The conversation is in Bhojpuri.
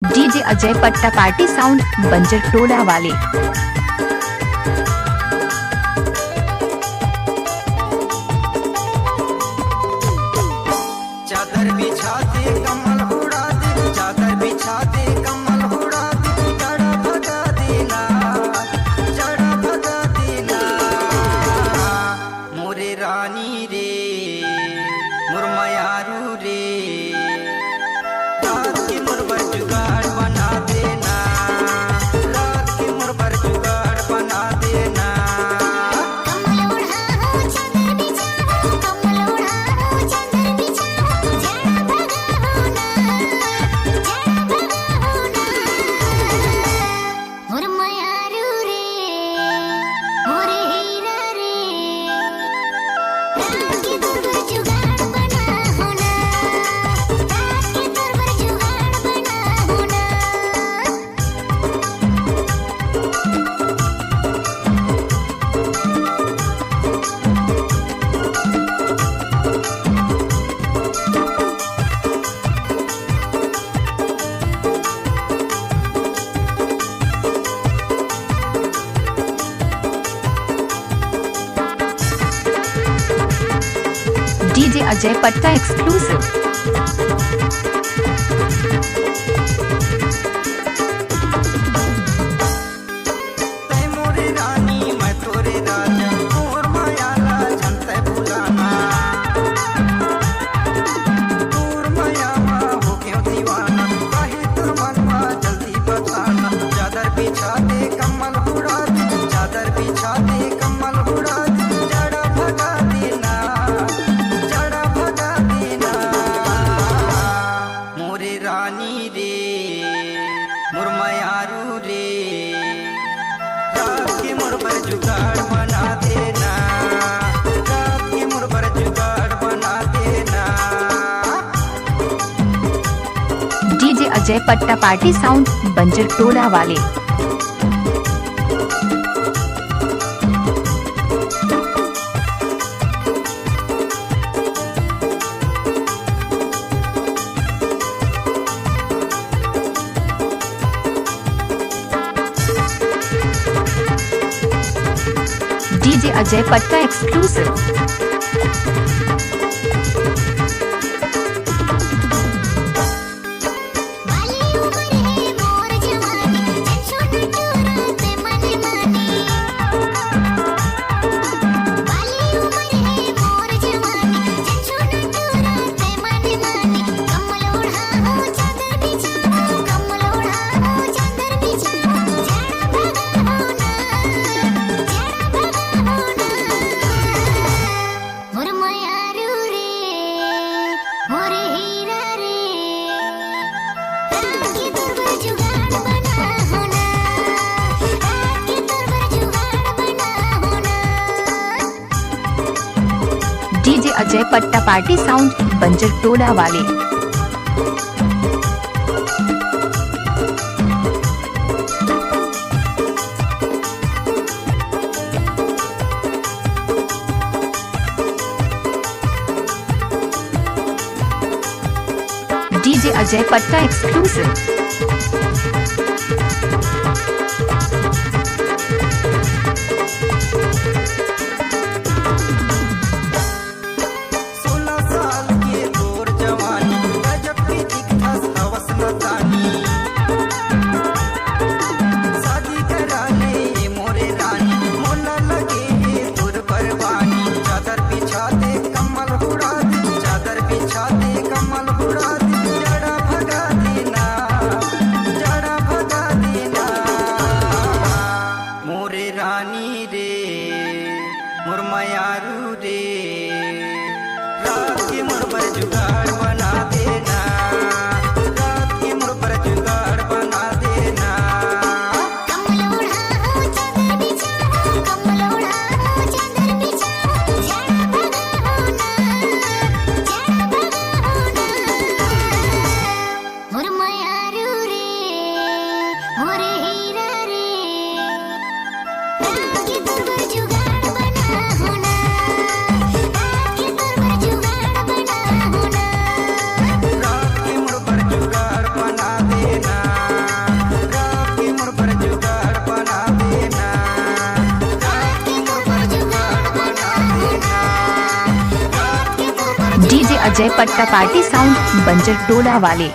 डीजे अजय पट्टा पार्टी साउंड बंजर टोला वाले। चादर बिछा दे कमल उड़ा दे, चादर बिछा दे कमल उड़ा दे, जड़ा भगा देना, जड़ा भगा देना। मोरे रानी रे मोर मयारू रे, रात के मोर बर जुगाड़ बना देना, रात के मोर बर जुगाड़ बना देना। डीजे अजय पट्टा एक्सक्लूसिव। चादर बिछा दे कमल उड़ा दे, चादर बिछा दे कमल उड़ा दे, जड़ा भगा देना, जड़ा भगा देना। मोरे रानी रे मोर मयारू रे, रात के मोर पर जुगाड़ बना देना, रात के मोर पर जुगाड़ बना देना। डीजे अजय पट्टा पार्टी साउंड बंजर टोला वाले। डीजे अजय पट्टा एक्सक्लूसिव। डीजे अजय पट्टा पार्टी साउंड बंजर टोला वाले। डीजे अजय पट्टा एक्सक्लूसिव। चादर बिछा दे कमल उड़ा दे, चादर बिछा दे कमल उड़ा दे, जड़ा भगा देना, जड़ा अजय पट्टा पार्टी साउंड बंजर टोला वाले।